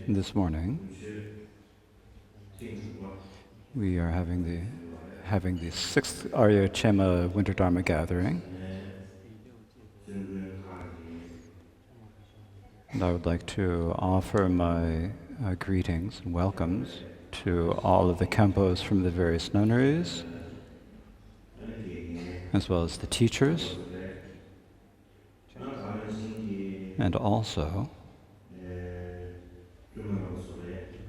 This morning, we are having the sixth Arya Chema Winter Dharma gathering, and I would like to offer my greetings and welcomes to all of the Khenpos from the various nunneries, as well as the teachers, and also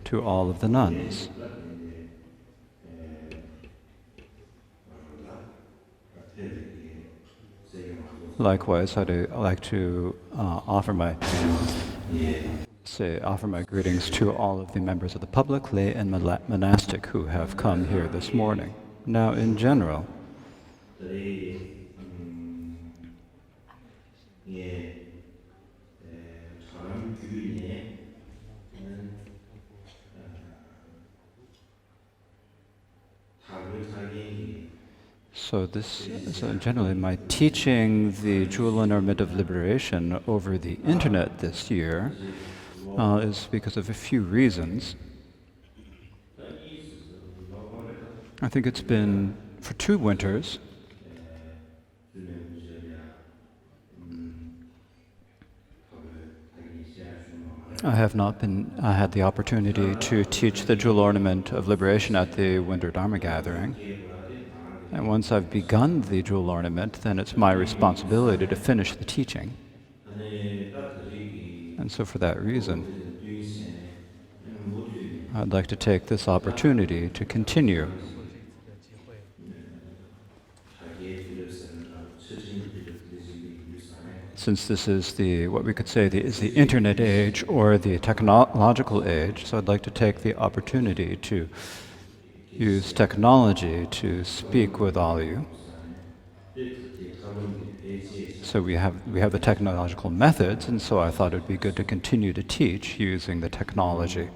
to all of the nuns. Likewise, I'd like to offer my greetings to all of the members of the public, lay, and monastic who have come here this morning. Now, in general, so generally my teaching the Jewel Ornament of Liberation over the internet this year is because of a few reasons. I think it's been for 2 winters. I have not had the opportunity to teach the Jewel Ornament of Liberation at the Winter Dharma gathering. And once I've begun the Jewel Ornament, then it's my responsibility to finish the teaching. And so for that reason, I'd like to take this opportunity to continue. Since this is what we could say is the internet age or the technological age, so I'd like to take the opportunity to use technology to speak with all of you. So we have the technological methods, and so I thought it would be good to continue to teach using the technology.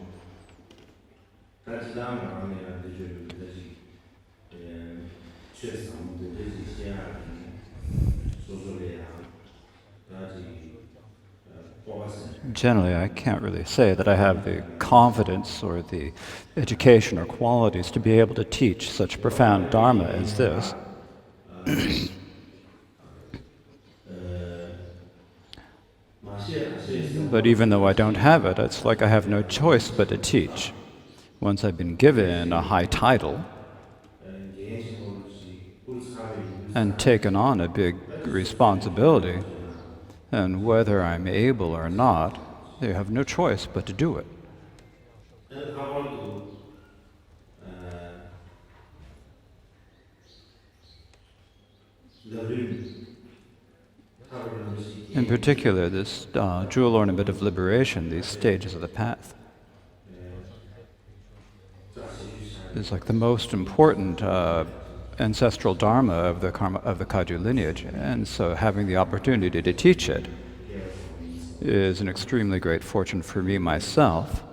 Generally, I can't really say that I have the confidence or the education or qualities to be able to teach such profound Dharma as this. But even though I don't have it, it's like I have no choice but to teach. Once I've been given a high title and taken on a big responsibility, and whether I'm able or not, they have no choice but to do it. In particular, this Jewel Ornament of Liberation, these stages of the path, is like the most important ancestral dharma of the Kagyu lineage, and so having the opportunity to teach it is an extremely great fortune for me myself.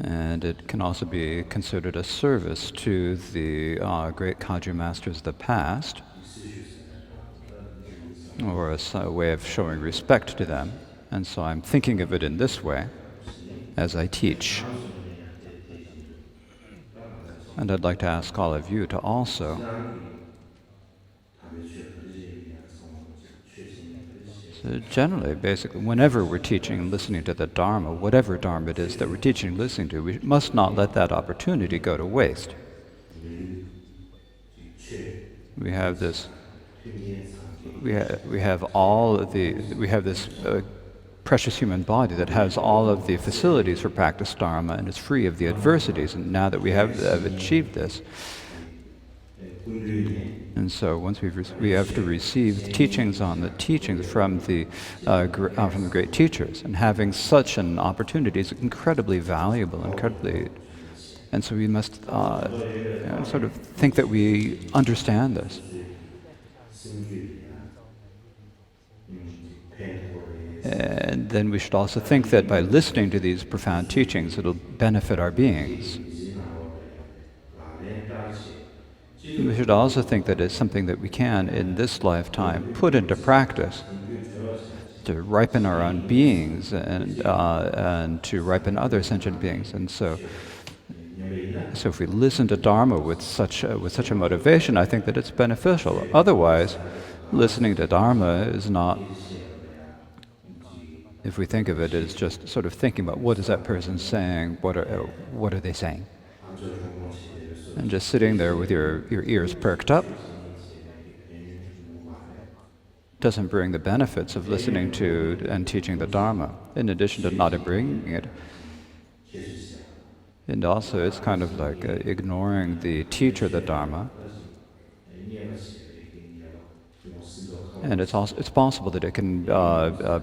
And it can also be considered a service to the great Kagyu masters of the past, or a way of showing respect to them. And so I'm thinking of it in this way as I teach. And I'd like to ask all of you to also generally, basically, whenever we're teaching and listening to the Dharma, whatever Dharma it is that we're teaching and listening to, we must not let that opportunity go to waste. We have this. We have this precious human body that has all of the facilities for practice Dharma and is free of the adversities. And now that we have achieved this, and so once we have to receive the teachings on the teachings from the great teachers, and having such an opportunity is incredibly valuable, and so we must sort of think that we understand this. And then we should also think that by listening to these profound teachings, it'll benefit our beings. We should also think that it's something that we can, in this lifetime, put into practice to ripen our own beings and to ripen other sentient beings. And so if we listen to Dharma with such a motivation, I think that it's beneficial. Otherwise, listening to Dharma is not, if we think of it as just sort of thinking about what is that person saying, what are they saying? And just sitting there with your ears perked up doesn't bring the benefits of listening to and teaching the Dharma, in addition to not bringing it. And also it's kind of like ignoring the teacher, the Dharma. And it's possible that it can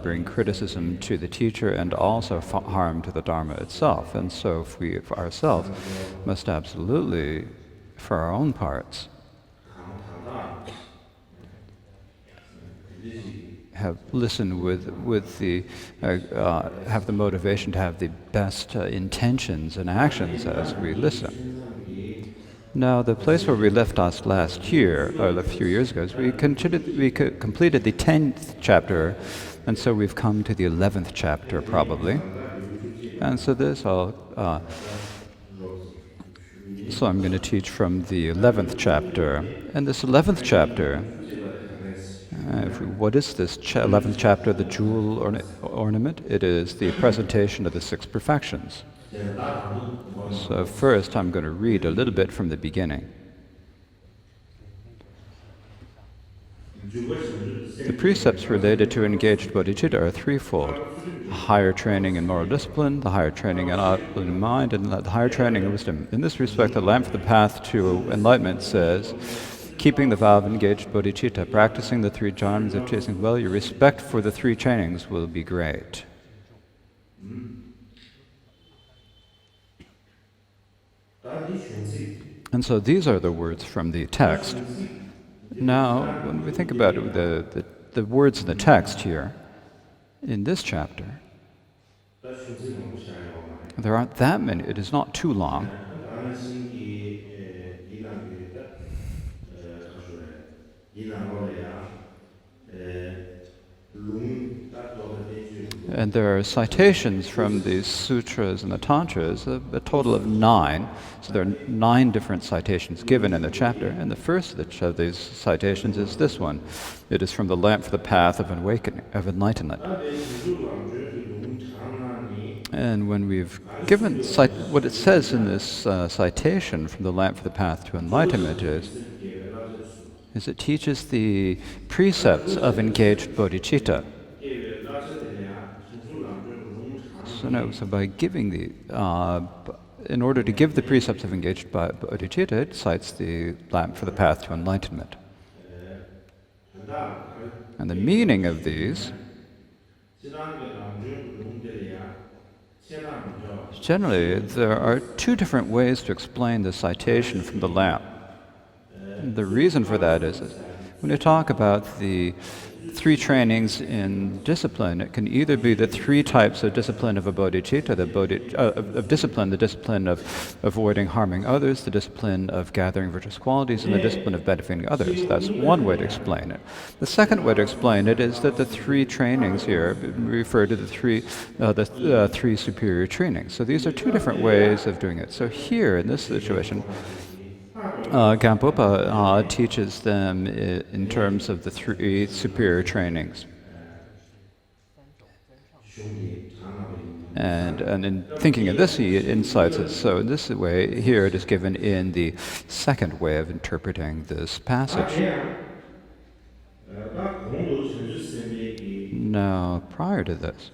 bring criticism to the teacher and also harm to the Dharma itself. And so if we, for ourselves, must absolutely, for our own parts, have listened with the have the motivation to have the best intentions and actions as we listen. Now, the place where we left us last year, or a few years ago, is we completed the 10th chapter, and so we've come to the 11th chapter probably. And so so I'm going to teach from the 11th chapter. And this 11th chapter, what is this 11th chapter, the jewel ornament? It is the presentation of the six perfections. So first I'm going to read a little bit from the beginning. The precepts related to engaged bodhicitta are threefold: higher training in moral discipline, the higher training in mind, and the higher training in wisdom. In this respect, the lamp for the path to enlightenment says, keeping the vow of engaged bodhicitta, practicing the three jhanas of chasing well, your respect for the three trainings will be great. And so these are the words from the text. Now, when we think about the words in the text here, in this chapter, there aren't that many. It is not too long. And there are citations from these sutras and the tantras, a total of 9. So there are 9 different citations given in the chapter. And the first of these citations is this one. It is from the lamp for the path of enlightenment. And when we've given what it says in this citation from the lamp for the path to enlightenment is it teaches the precepts of engaged bodhicitta. So by giving in order to give the precepts of engaged bodhicitta, it cites the lamp for the path to enlightenment. And the meaning of these, generally, there are 2 different ways to explain the citation from the lamp. And the reason for that is when you talk about the 3 trainings in discipline, it can either be the 3 types of discipline of a bodhicitta, the discipline of avoiding harming others, the discipline of gathering virtuous qualities, and the discipline of benefiting others. That's one way to explain it. The second way to explain it is that the 3 trainings here refer to the three superior trainings. So these are 2 different ways of doing it. So here, in this situation, Gampopa teaches them in terms of the 3 superior trainings. And in thinking of this, he incites it. So in this way, here it is given in the second way of interpreting this passage. Now, prior to this,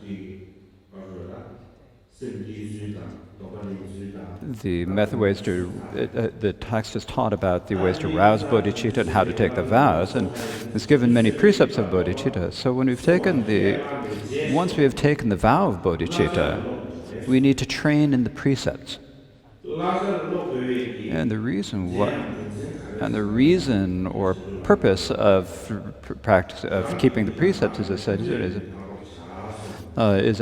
the text is taught about the ways to rouse bodhicitta and how to take the vows, and it's given many precepts of bodhicitta. So when once we have taken the vow of bodhicitta, we need to train in the precepts. And the reason or purpose of practice of keeping the precepts, as I said, is,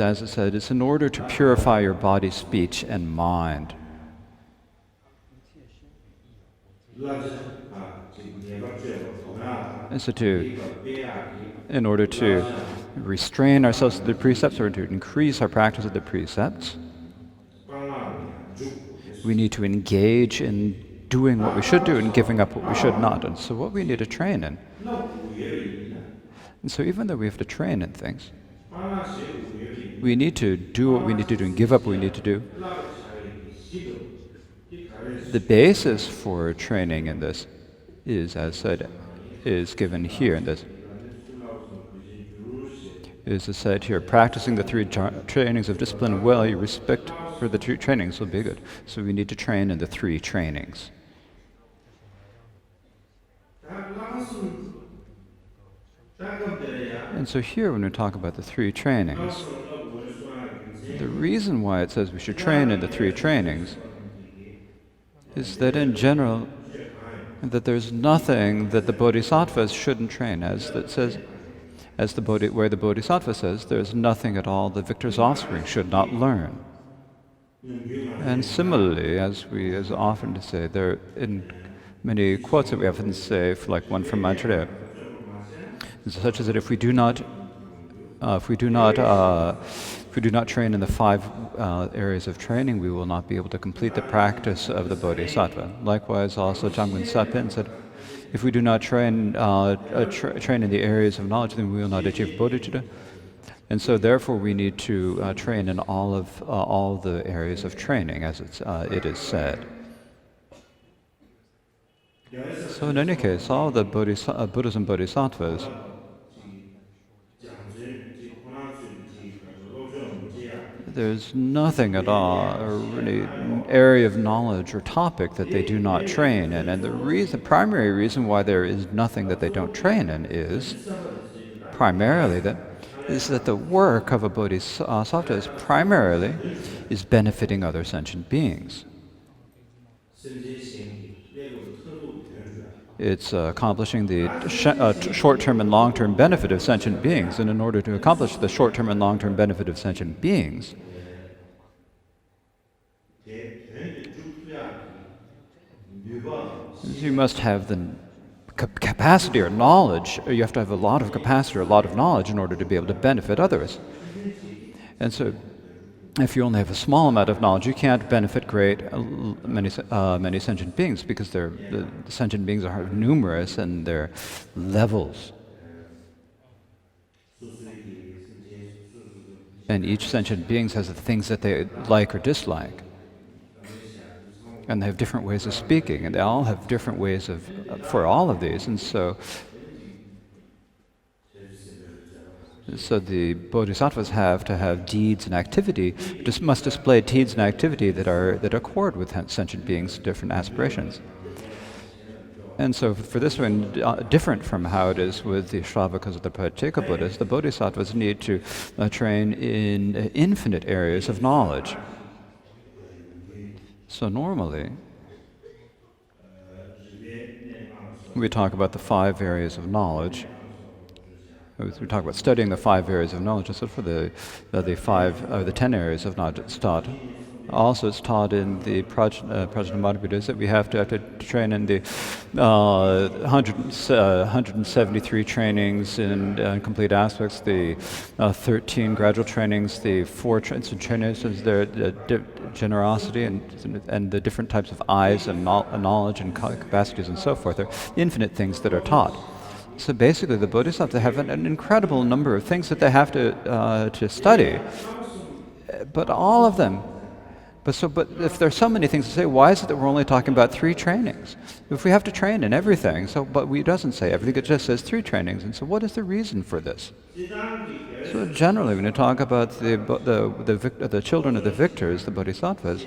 as I said, it's in order to purify your body, speech, and mind. And so in order to restrain ourselves to the precepts or to increase our practice of the precepts, we need to engage in doing what we should do and giving up what we should not. And so what we need to train in. And so even though we have to train in things, we need to do what we need to do and give up what we need to do. The basis for training in this is, as said, is given here in this. Is said here, practicing the three trainings of discipline well, your respect for the three trainings will be good. So we need to train in the three trainings. And so here, when we talk about the three trainings, the reason why it says we should train in the three trainings is that in general, that there's nothing that the bodhisattvas shouldn't train, as it says, where the bodhisattva says, there's nothing at all the victor's offspring should not learn. And similarly, as often say, there in many quotes that we often say, like one from Maitreya, such as that if we do not train in the five areas of training, we will not be able to complete the practice of the bodhisattva. Likewise, also Jangmen Sapin said, if we do not train in the areas of knowledge, then we will not achieve bodhicitta. And so, therefore, we need to train in all the areas of training, as it is said. So, in any case, all the Buddhas and Bodhisattvas there's nothing at all, or really area of knowledge or topic that they do not train in. And the primary reason why there is nothing that they don't train in is primarily that the work of a bodhisattva is benefiting other sentient beings. It's accomplishing the short-term and long-term benefit of sentient beings. And in order to accomplish the short-term and long-term benefit of sentient beings, you must have the capacity or knowledge. You have to have a lot of capacity or a lot of knowledge in order to be able to benefit others. And so, if you only have a small amount of knowledge, you can't benefit many sentient beings, because the sentient beings are numerous and they're levels. And each sentient being has the things that they like or dislike. And they have different ways of speaking, and they all have different ways for all of these. And so the bodhisattvas have to have deeds and activity, must display deeds and activity that accord with sentient beings' different aspirations. And so for this one, different from how it is with the Shravakas or the Prateka Buddhas, the bodhisattvas need to train in infinite areas of knowledge. So normally, we talk about the 5 areas of knowledge. We talk about studying the 5 areas of knowledge. So for the 10 areas of knowledge it's taught. Also, it's taught in the Prajnapada Buddhas that we have to train in the 173 trainings in complete aspects, the 13 gradual trainings, the 4 instant trainings, their generosity, and the different types of eyes and knowledge and capacities and so forth. There are infinite things that are taught. So basically, the bodhisattvas have an incredible number of things that they have to study, but all of them. But if there's so many things to say, why is it that we're only talking about 3 trainings? If we have to train in everything, but we doesn't say everything, it just says 3 trainings. And so what is the reason for this? So generally, when you talk about the children of the victors, the bodhisattvas,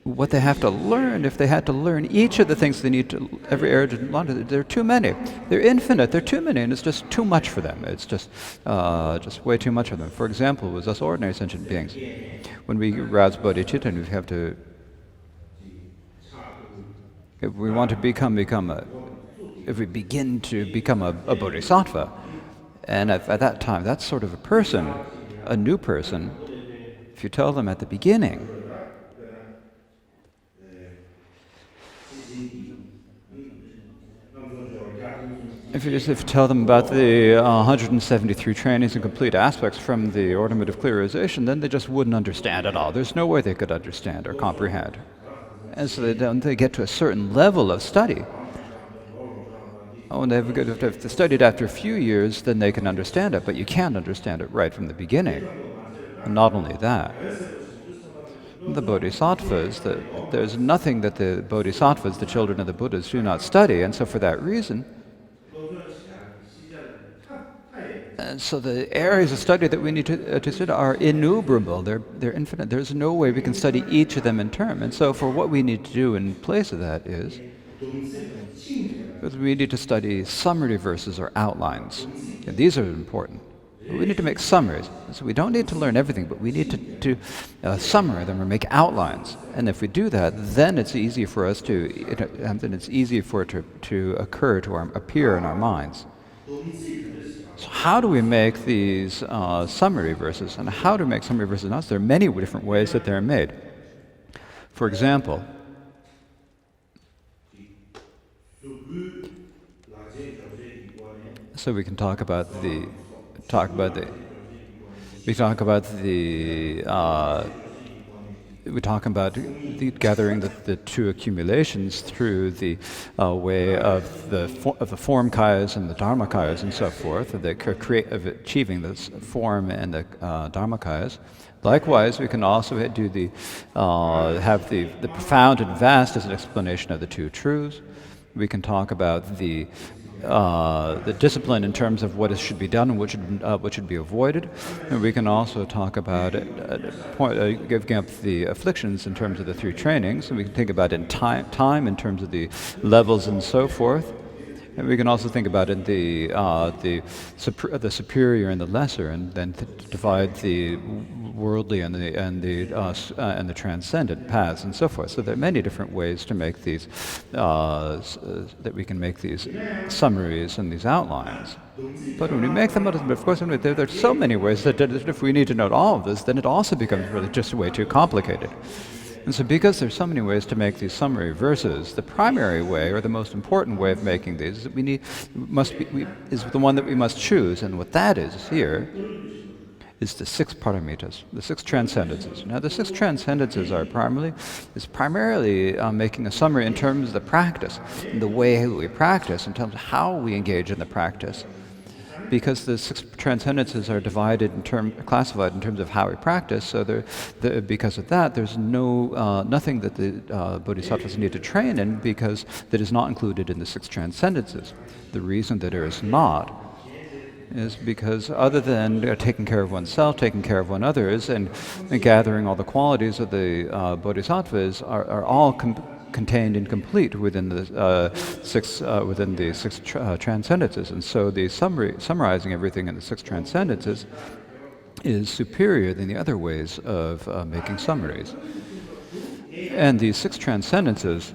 what they have to learn, if they had to learn each of the things they need to, every area of knowledge, there are too many. They're infinite, they're too many, and it's just too much for them. It's just way too much for them. For example, with us ordinary sentient beings, when we rouse bodhicitta, we have to, if we want to if we begin to become a bodhisattva, and at that time, that's sort of a person, a new person, if you tell them at the beginning, if you tell them about the 173 trainings and complete aspects from the Ornament of Clear Realization, then they just wouldn't understand at all. There's no way they could understand or comprehend. And so they get to a certain level of study. When they've studied after a few years, then they can understand it, but you can't understand it right from the beginning. And not only that, the bodhisattvas, there's nothing that the bodhisattvas, the children of the Buddhas, do not study, and so for that reason, and so the areas of study that we need to study are innumerable. They're infinite. There's no way we can study each of them in turn. And so for what we need to do in place of that is we need to study summary verses or outlines. And these are important. We need to make summaries. So we don't need to learn everything, but we need to summarize them or make outlines. And if we do that, then it's easy for us then it's easy for it to appear in our minds. So how do we make these summary verses? And how to make summary verses? Now, there are many different ways that they're made. For example, so we can talk about the gathering the two accumulations through the way of the form-kayas and the dharmakayas and so forth, of achieving this form and the dharmakayas. Likewise, we can also have the profound and vast as an explanation of the two truths. We can talk about the discipline in terms of what should be done and what should be avoided, and we can also talk about giving up the afflictions in terms of the three trainings, and we can think about it in time in terms of the levels and so forth, and we can also think about it the superior and the lesser, and then divide the worldly and the transcendent paths and so forth. So there are many different ways to make these that we can make these summaries and these outlines. But when we make them, of course, there are so many ways that if we need to know all of this, then it also becomes really just way too complicated. And so because there's so many ways to make these summary verses, the primary way, or the most important way of making these, is that is the one that we must choose, and what that is here is the six paramitas, the six transcendences. Now, the six transcendences are primarily making a summary in terms of the practice, and the way we practice, in terms of how we engage in the practice. Because the six transcendences are classified in terms of how we practice, so because of that, there's nothing that the bodhisattvas need to train in, because that is not included in the six transcendences. The reason that there is not is because other than taking care of oneself, taking care of others, and gathering all the qualities of the bodhisattvas are all contained and complete within the six transcendences. And so the summarizing everything in the six transcendences is superior than the other ways of making summaries. And these six transcendences,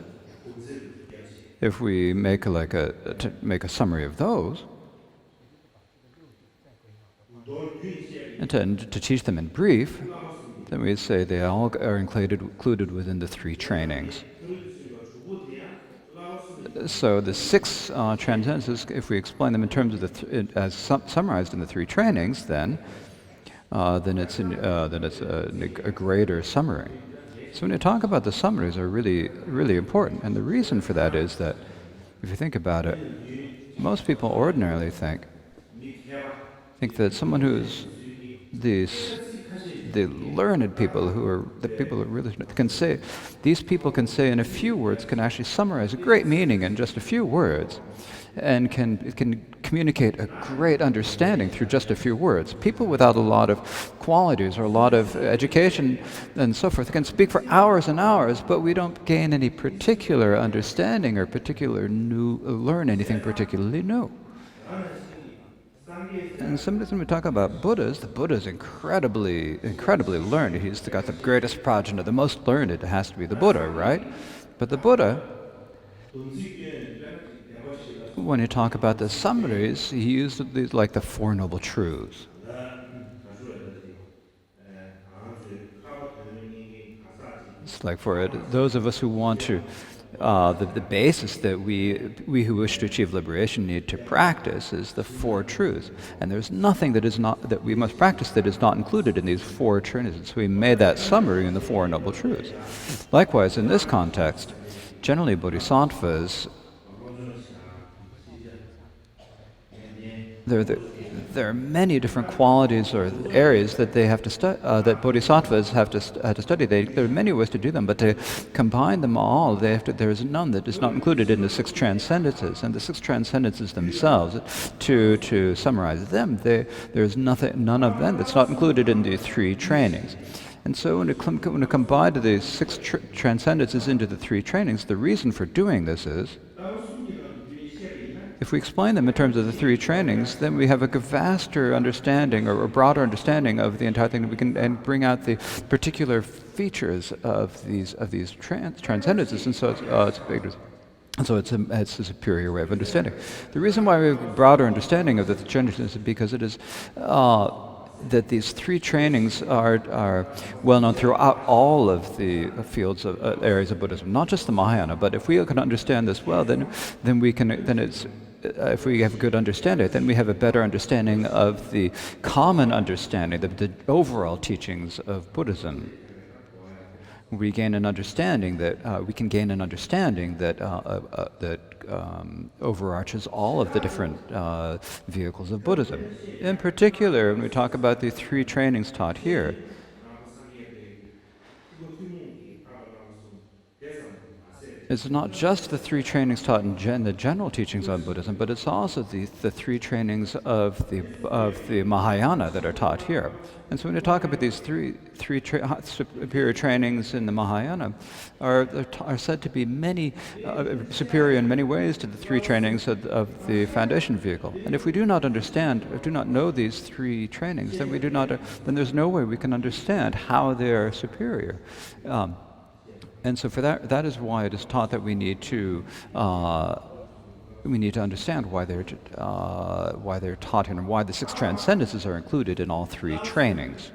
if we make a summary of those, and to teach them in brief, then we say they all are included within the three trainings. So the six transcendences, if we explain them in terms of as summarized in the three trainings, then it's a greater summary. So when you talk about the summaries, are really, really important, and the reason for that is that if you think about it, most people ordinarily think that someone who's the learned people really can say, these people can say in a few words, can actually summarize a great meaning in just a few words, and can communicate a great understanding through just a few words. People without a lot of qualities or a lot of education and so forth can speak for hours and hours, but we don't gain any particular understanding or learn anything particularly new. And sometimes when we talk about Buddhas, the Buddha is incredibly, incredibly learned. He's got the greatest prajna, the most learned. It has to be the Buddha, right? But the Buddha, when you talk about the summaries, he used these like the Four Noble Truths. It's like for those of us who want to the basis that we who wish to achieve liberation need to practice is the four truths. And there's nothing that we must practice that is not included in these four truths. So we made that summary in the Four Noble Truths. Likewise, in this context, generally bodhisattvas, there are many different qualities or areas that they have to that bodhisattvas have to study. There are many ways to do them, but to combine them all, there is none that is not included in the six transcendences. And the six transcendences themselves, to summarize them, there is none of them that's not included in the three trainings. And so when we combine the six transcendences into the three trainings, the reason for doing this is, if we explain them in terms of the three trainings, then we have a vaster understanding or a broader understanding of the entire thing. We can bring out the particular features of these transcendences, and so it's big. And so it's a superior way of understanding. The reason why we have a broader understanding of the transcendences is because it is that these three trainings are well known throughout all of the fields of areas of Buddhism, not just the Mahayana. But if we can understand this well, then if we have a good understanding, then we have a better understanding of the common understanding, the overall teachings of Buddhism. We gain an understanding that overarches all of the different vehicles of Buddhism. In particular, when we talk about the three trainings taught here, it's not just the three trainings taught in the general teachings on Buddhism, but it's also the three trainings of the Mahayana that are taught here. And so when you talk about these three superior trainings in the Mahayana, are said to be superior in many ways to the three trainings of the foundation vehicle. And if we do not know these three trainings, then there's no way we can understand how they're superior. And so for that is why it is taught that we need to understand why they're taught and why the six transcendences are included in all three trainings.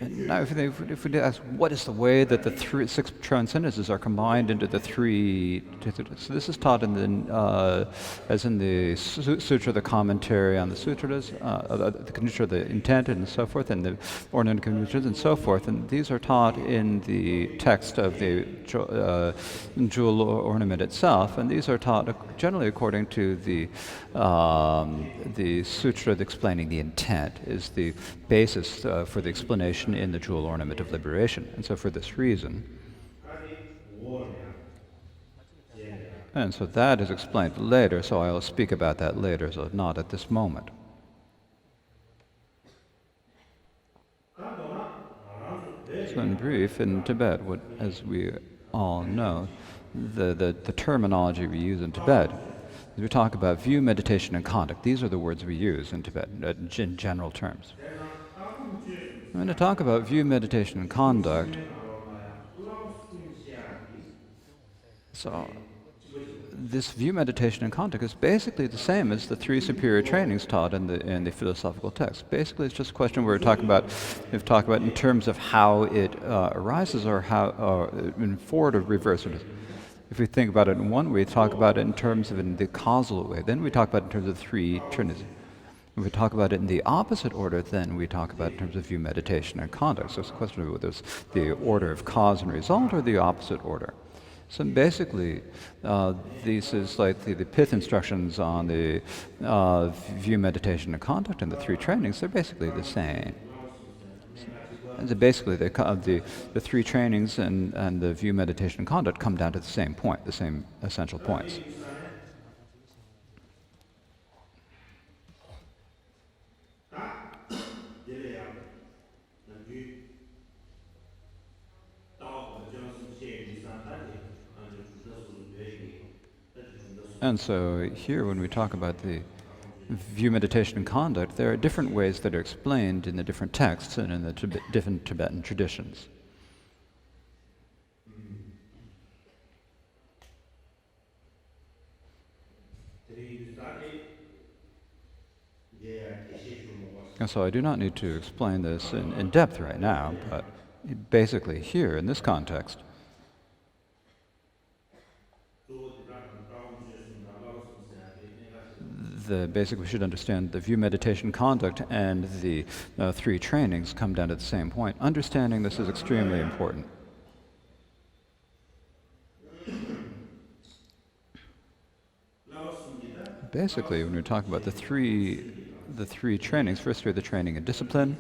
And now, if we ask, what is the way that the six transcendences are combined into the three? So this is taught as in the sutra, the commentary on the sutras, the condition, the intent, and so forth, and the ornament conditions, and so forth. And these are taught in the text of the jewel ornament itself, and these are taught generally according to the sutra explaining the intent is the basis for the explanation in the jewel ornament of liberation. And so for this reason, and so that is explained later, so I will speak about that later, so not at this moment. So in brief, in Tibet, as we all know, the terminology we use in Tibet, we talk about view, meditation, and conduct. These are the words we use in Tibet in general terms. I'm going to talk about view, meditation, and conduct. So this view, meditation, and conduct is basically the same as the three superior trainings taught in the philosophical text. Basically, it's just a question we've talked about in terms of how it arises or how in forward or reverse. If we think about it in one way, talk about it in terms of in the causal way. Then we talk about it in terms of the three trinities. If we talk about it in the opposite order, then we talk about it in terms of view, meditation, and conduct. So it's a question of whether it's the order of cause and result or the opposite order. So basically, this is like the pith instructions on the view, meditation, and conduct and the three trainings. They're basically the same. And so basically, the three trainings and the view, meditation, and conduct come down to the same point, the same essential points. And so here, when we talk about the view, meditation, and conduct, there are different ways that are explained in the different texts and in the different Tibetan traditions. And so I do not need to explain this in depth right now, but basically here in this context, basically we should understand the view, meditation, conduct, and the three trainings come down to the same point. Understanding this is extremely important. Basically, when we talk about the three trainings, first we have the training in discipline,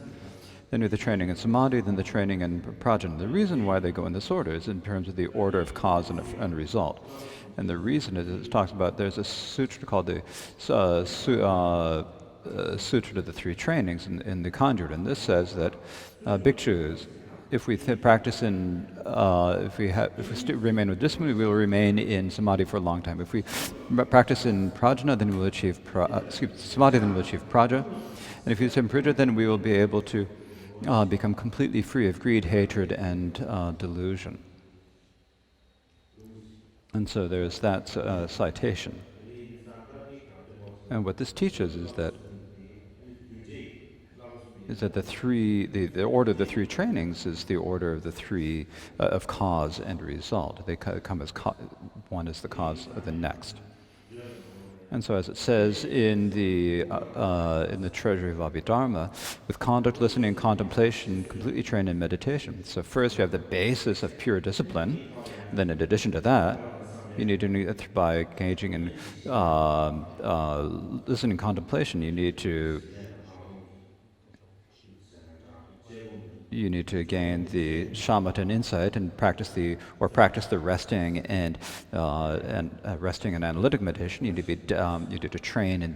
then we have the training in samadhi, then the training in prajna. The reason why they go in this order is in terms of the order of cause and result. And the reason is it talks about, there's a sutra called the Sutra of the Three Trainings in the Kanjur, and this says that bhikshus, if we practice in, if we remain with discipline, we will remain in samadhi for a long time. If we practice in prajna, then we will achieve samadhi, then we will achieve praja. And if we use prajna, then we will be able to become completely free of greed, hatred, and delusion. And so there's that citation. And what this teaches is that the order of the three trainings is the order of the three of cause and result. They come as one is the cause of the next. And so, as it says in the Treasury of Abhidharma, with conduct, listening, and contemplation, completely trained in meditation. So first you have the basis of pure discipline. And then in addition to that, you need to, by engaging in listening, contemplation, you need to gain the shamatha and insight and practice the resting and resting and analytic meditation. You need to train in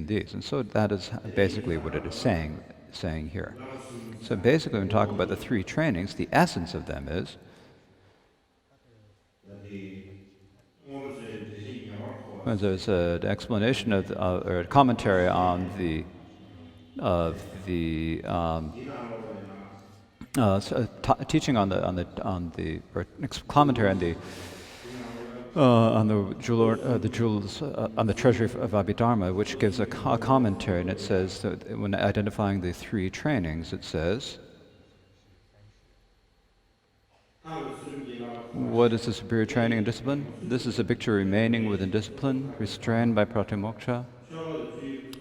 these, and so that is basically what it is saying here. So basically, when we talk about the three trainings, the essence of them is there's an explanation or a commentary on teaching on the commentary on the jewels on the Treasury of Abhidharma, which gives a commentary, and it says that when identifying the three trainings, it says, what is the superior training and discipline? This is a bhikshu remaining within discipline, restrained by pratimoksha,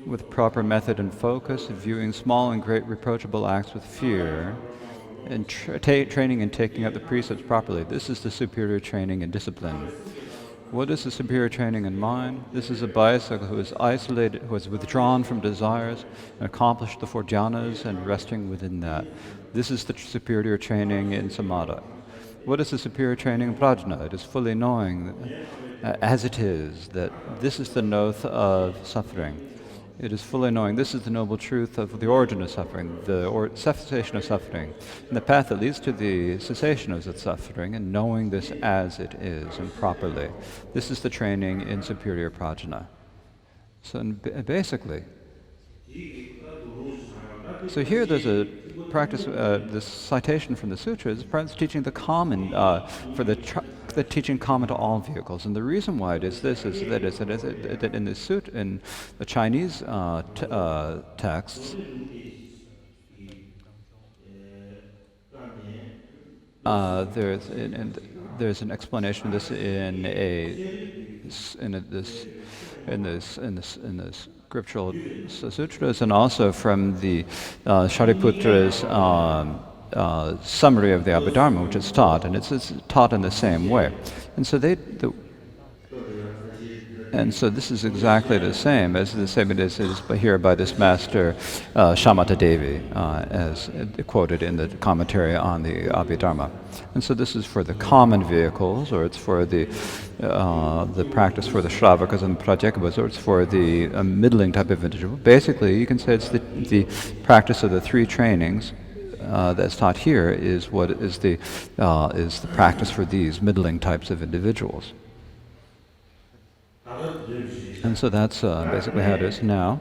with proper method and focus, viewing small and great reproachable acts with fear, and training and taking up the precepts properly. This is the superior training and discipline. What is the superior training in mind? This is a bicycle who is isolated, who has withdrawn from desires and accomplished the four jhanas and resting within that. This is the superior training in samatha. What is the superior training in prajna? It is fully knowing as it is that this is the noth of suffering. It is fully knowing this is the noble truth of the origin of suffering, the cessation of suffering, and the path that leads to the cessation of its suffering, and knowing this as it is and properly. This is the training in superior prajna. So basically, so here there's a practice, this citation from the sutra is perhaps teaching the common, the teaching common to all vehicles. And the reason why it is this is that in the sutra, in the Chinese texts, there's an explanation of this in the scriptural sutras, and also from the Shariputra's summary of the Abhidharma, which is taught, and it's taught in the same way. And so this is exactly the same as it is here by this master Shamatha Devi, as quoted in the commentary on the Abhidharma. And so this is for the common vehicles, or it's for the practice for the Shravakas and the Pratyekabuddhas, or it's for the middling type of individual. Basically, you can say it's the practice of the three trainings that's taught here is the practice for these middling types of individuals. And so that's basically how it is now.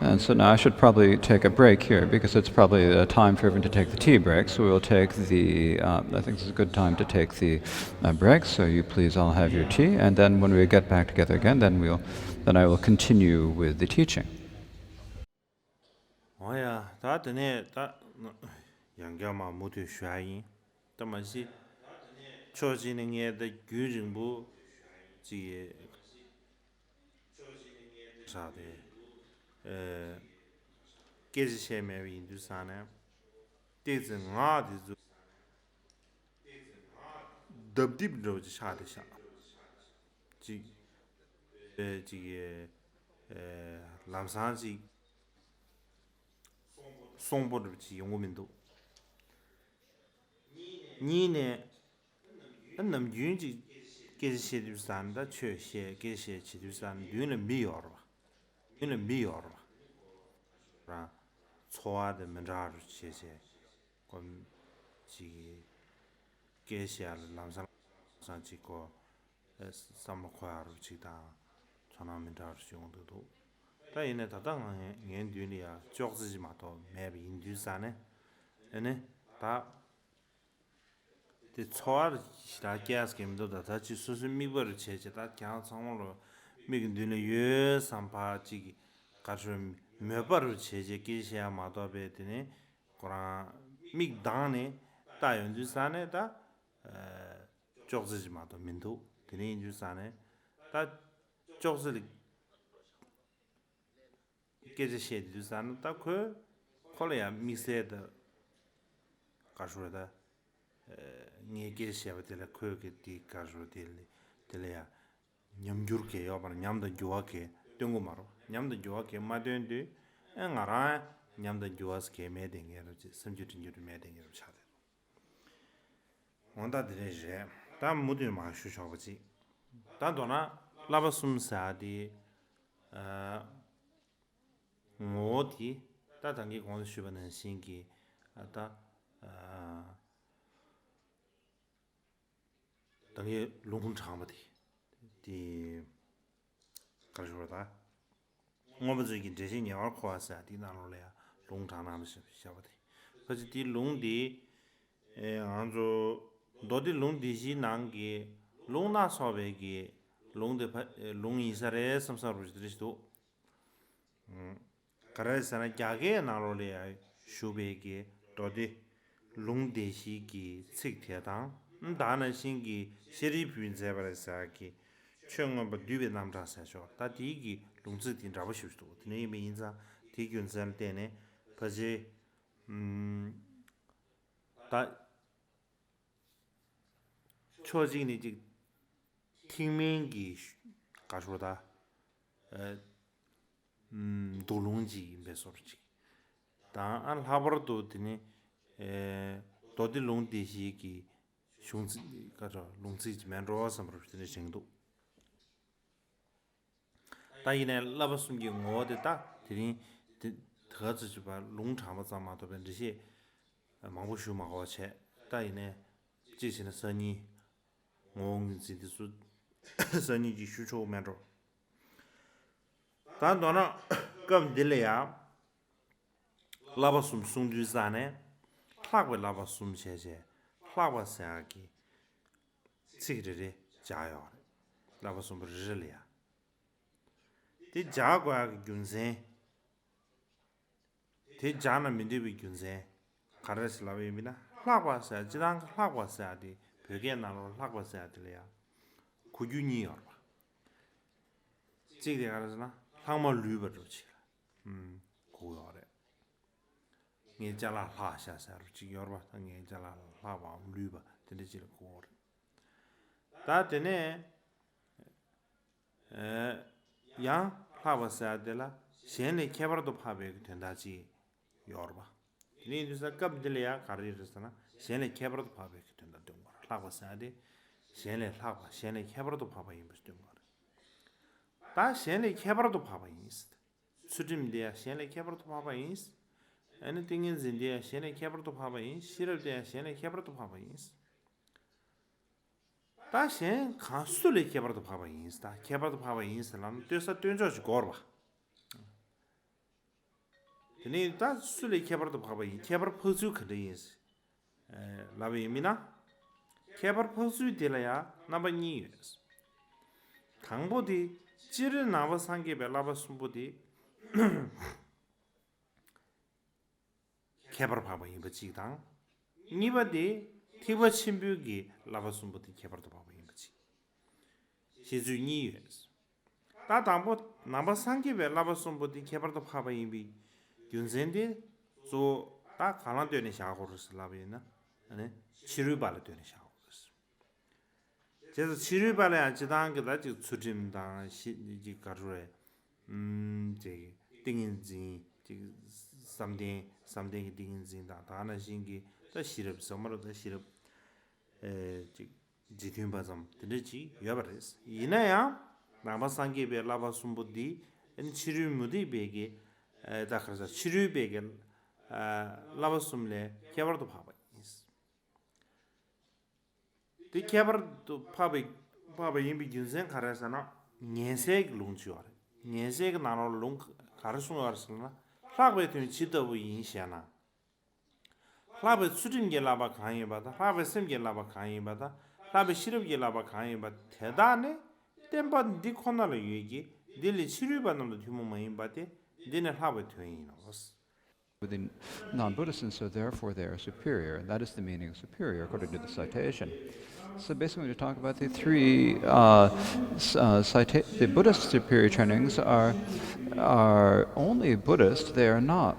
And so now I should probably take a break here, because it's probably time for everyone to take the tea break. So we'll take I think this is a good time to take the break. So you please all have your tea, and then when we get back together again, then we'll then I will continue with the teaching. 야, 다 되네. 다 양가마 모두 슈아인. 다만시 초지는 예의 규정부 지 사데. 에 계시셰메 인두사네. 대증아디 dabdibro shade sha ji ji lamsan ji songbo de ji yongmin do ni ne nam yun ji ge xie du san da che xie ge xie chi du san yun ne mi yor ba yun ne mi yor ba ra choa de men ra ru xie xie kon ji ge xie lamsan san ji ko samkhoar chida chanamin dar syongdo do ta ine ta dang ngen dyuni ya jogzi ma to me bi indu sane ene ta de choar sta gas game do da chi su su mi bor che che ta kyang chang lo mi gen dyne ye sampa chi ka ju me bor che je ki sha ma do be de ne kora mi dane ta yon du sane ta jogzi ma to min do 드네 인주산에 다 쪽슬 깨지시 인주산 딱그 콜레야 미세다 가슈르다 니 깨지시야베들 그게 디 가슈르딜 딜이야 냠주르게 요바나 냠도 조아게 땡고 마로 냠도 조아게 마된디 응아라 냠도 조아스게 메딩에르지 섬주진주르 메딩에르 차데 온다 드레제 다 모두 막 쉬셔보지. 단도나 라바숨사디 뭐디 다 단기 공부 쉬는 신기 아다 단기 농장마디 디 가르쳐다.我们最近这些年儿考试的那种嘞，农场那么是晓不得。可是的农地，按照도디 롱디시 난게 롱나 소베게 롱데 롱이사레 삼사루지도 가라사나 자게 나로레 슈베게 도디 롱데시기 책태당 다는 신기 시리빈 제바라사기 청어버 뒤베 남자사쇼 다디기 롱즈딘 잡으시도 드네미 인자 디균산 때네 버지 다 초진이 지 팅밍기 가서다 도롱지 베서지 다 알하버도 드니 도디 롱디시기 숑지 가서 롱지 맨로 섬르드니 정도 다이네 라버숨기 뭐데다 드니 더즈지 바 롱차마 자마도 벤지시 망부슈마고체 다이네 지신의 선이 옹지디수 선이지需求 맨로 단도나 검딜이야 라바숨 숭주산에 플라고 라바숨 셰셰 플라바사기 지르리 자요 라바숨 버질이야 디 자과 균세 디 자나 민디비 균세 가르슬라베미나 플라바사 지랑 플라바사디 벽에 나로 플라바사들이야 구준이요 지게 가르스나 항마 류버로치 고요래 니 잘라 하샤사로 지여봐 니 잘라 하바 류버 되지를 고래 다데네 야 하바사들라 셴네 케버도 파베 된다지 여봐 니 주사 갑들이야 가르르스나 셴네 케버도 파베 된다 좀 하바사데 셴네 하바 셴네 케버도 파바 임스 좀 다 셴네 케버도 파바 임스 수dim디야 셴네 케버도 파바 임스 anything is india 셴네 케버도 파바 임스 시르디야 셴네 케버도 파바 임스 다 셴 간수레 케버도 파바 임스 다 케버도 파바 임스랑 뜻사 뜬저지 거봐 근데 다 수레 케버도 파바 임 케버 포즈 그레이스 라베미나 케버 포즈 딜라야 나바니스 강보디 지르 나바 상게 벨라바 숨부디 개발 봐봐 이거 지당 니바디 티바 침뷰기 라바 숨부디 개발도 봐봐 이거 지 시주 니유스 다 담보 나바 상게 벨라바 숨부디 개발도 봐봐 이비 윤센데 저다 가난되는 샤고를 쓰라베나 아니 치료발을 되는 샤고 그래서 치료발에 앉지당 그다 지 수짐당 시지 가루에 제 띵인지 지 something 띵인지다 다나 신기 더 시럽 som으로 더 시럽 지 지팀바점 되지 여버스 이나야 나마상게 베라바 숨부디 엔 치료무디 베게 다 그래서 치료베게 라바숨레 개발도 봐봐 이 개발도 봐봐 이미 윤생 가라서나 년색 롱주어 년색 나노 롱 가르스는 가르스나 라베트 지도부 인시나 라베 수준게 라바 강의 받아 라베 셈게 라바 강의 받아 라베 시럽게 라바 강의 받 대단해 템바 디코나를 얘기 딜리 치료받는 거 많이 받대 디네 라베 되이노스 With the non-Buddhists, and so therefore they are superior. And that is the meaning of superior, according to the citation. So basically, when you talk about the three, the Buddhist superior trainings are only Buddhist. They're not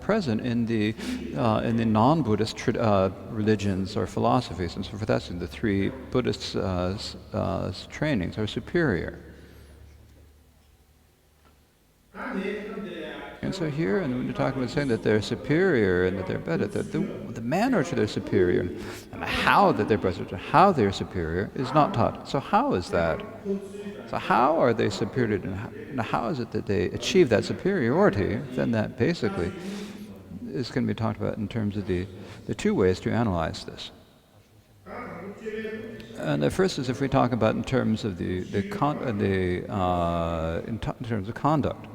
present in the non-Buddhist religions or philosophies. And so for that, the three Buddhist trainings are superior. And so here, and when you're talking about saying that they're superior and that they're better, the manner in which they're superior and how that they're better, how they're superior is not taught. So how is that? So how are they superior, and how is it that they achieve that superiority? Then that basically is going to be talked about in terms of the two ways to analyze this. And the first is if we talk about in terms of in terms of conduct.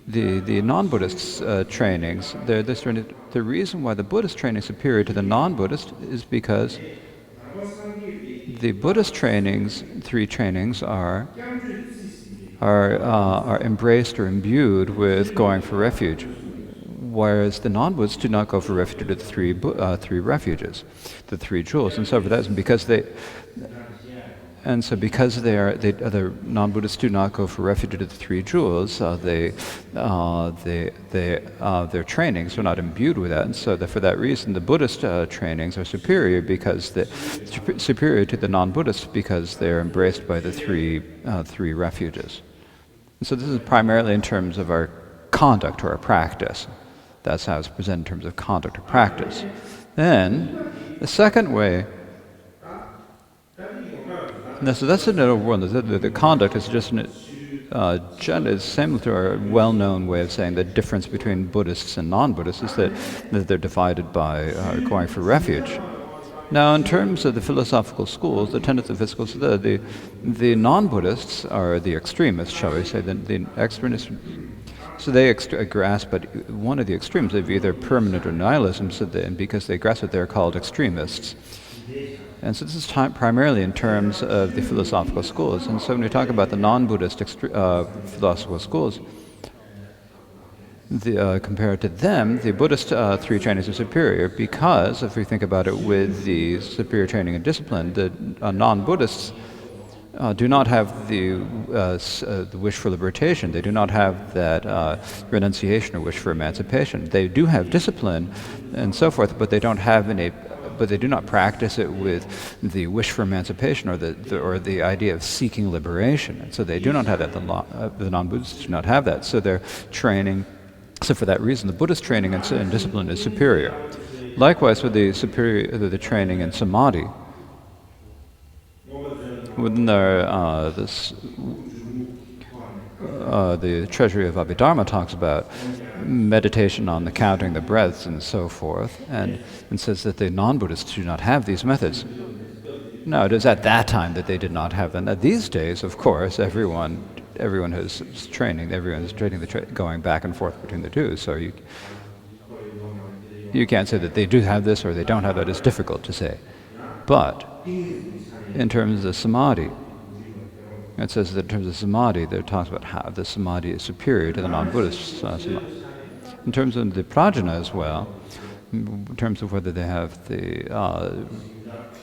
The non-Buddhist trainings, the reason why the Buddhist training is superior to the non-Buddhist is because the Buddhist trainings, three trainings, are embraced or imbued with going for refuge, whereas the non-Buddhists do not go for refuge to the three refuges, the three jewels, and so for that, because the non-Buddhists do not go for refuge to the three jewels, their trainings are not imbued with that, and so for that reason, the Buddhist trainings are superior superior to the non-Buddhists because they're embraced by the three refuges. And so this is primarily in terms of our conduct or our practice. That's how it's presented in terms of conduct or practice. Then the second way. So that's another one. The conduct is just is similar to our well-known way of saying the difference between Buddhists and non-Buddhists is that they're divided by going for refuge. Now, in terms of the philosophical schools, the tenets of physical, the non-Buddhists are the extremists, shall we say, the extremists. So they grasp at one of the extremes of either permanent or nihilism, and because they grasp it, they're called extremists. And so this is primarily in terms of the philosophical schools. And so when we talk about the non-Buddhist philosophical schools, compared to them, the Buddhist three trainings are superior because, if we think about it with the superior training and discipline, the non-Buddhists do not have the wish for liberation. They do not have that renunciation or wish for emancipation. They do have discipline and so forth, but they don't have but they do not practice it with the wish for emancipation or the idea of seeking liberation. And so they do not have that. The non-Buddhists do not have that. So their training, so for that reason, the Buddhist training and discipline is superior. Likewise, with the training in samadhi, within the Treasury of Abhidharma talks about meditation on the counting the breaths and so forth, and says that the non-Buddhists do not have these methods. No, it is at that time that they did not have them. Now, these days, of course, everyone has training. Everyone is going back and forth between the two. So you can't say that they do have this or they don't have that. It's difficult to say. But in terms of samadhi, it says that in terms of samadhi, there talks about how the samadhi is superior to the non-Buddhist samadhi. In terms of the prajna as well, in terms of whether they have the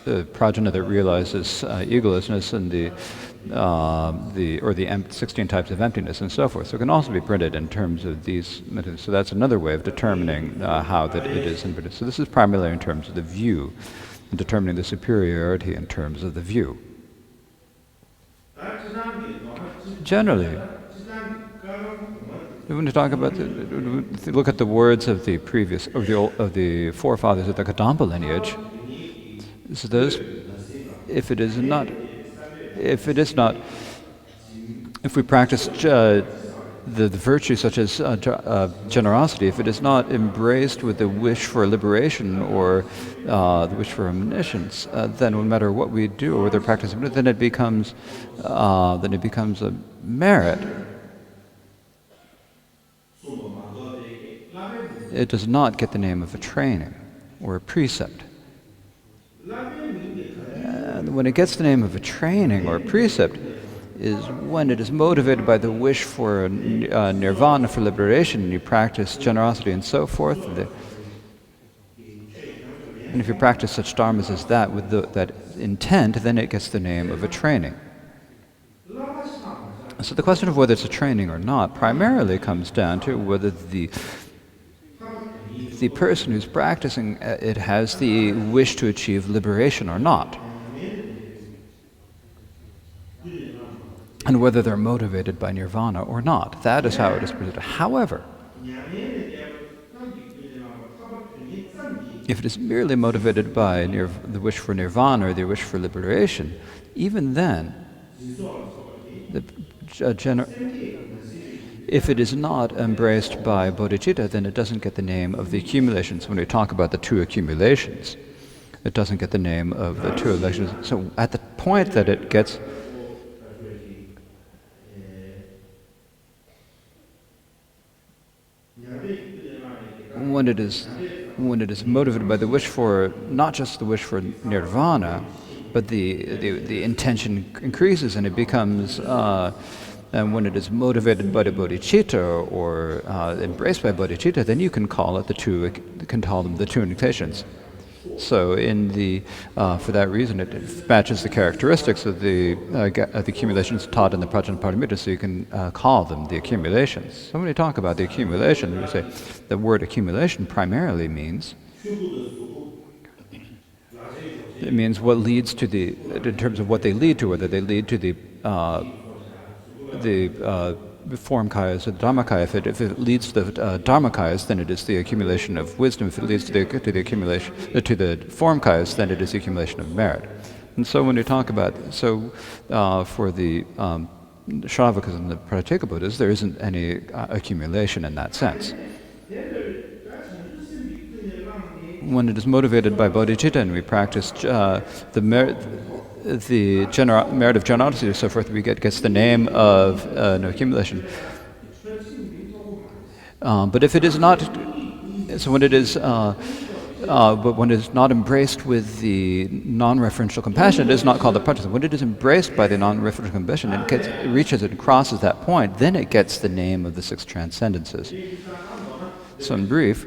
prajna that realizes egolessness and the 16 types of emptiness and so forth. So it can also be printed in terms of these methods. So that's another way of determining how that it is in Buddhism. So this is primarily in terms of the view, and determining the superiority in terms of the view. Generally, when you talk about look at the words of the previous of the forefathers of the Kadampa lineage, so those, if we practice the virtues such as generosity, if it is not embraced with the wish for liberation or the wish for omniscience, then no matter what we do or whether practicing, then it becomes a merit. It does not get the name of a training or a precept. And when it gets the name of a training or a precept is when it is motivated by the wish for nirvana, for liberation, and you practice generosity and so forth. And if you practice such dharmas as that with that intent, then it gets the name of a training. So the question of whether it's a training or not primarily comes down to whether the person who's practicing it has the wish to achieve liberation or not, and whether they're motivated by nirvana or not. That is how it is presented. However, if it is merely motivated by the wish for nirvana or the wish for liberation, even then, if it is not embraced by bodhicitta, then it doesn't get the name of the accumulations. When we talk about the two accumulations, it doesn't get the name of the two accumulations. So at the point that it gets when it is motivated by the wish for, not just the wish for nirvana, but the intention increases and it becomes, and when it is motivated by the bodhicitta or embraced by bodhicitta, then you can call it the two initiations. So for that reason, it matches the characteristics of the accumulations taught in the Prajnaparamita, so you can call them the accumulations. So when we talk about the accumulation, we say the word accumulation primarily means what leads to in terms of what they lead to, whether they lead to the form kayas or the dharmakaya. If it leads to the dharmakayas, then it is the accumulation of wisdom. If it leads to the accumulation to the form kayas, then it is the accumulation of merit. And so when we talk about for the Shravakas and the Prateka Buddhas, there isn't any accumulation in that sense. When it is motivated by bodhicitta and we practice the merit of generosity and so forth, gets the name of an accumulation. But if it is not, so when it is, but when it is not embraced with the non-referential compassion, it is not called the prajna. When it is embraced by the non-referential compassion, it reaches and crosses that point, then it gets the name of the six transcendences. So in brief,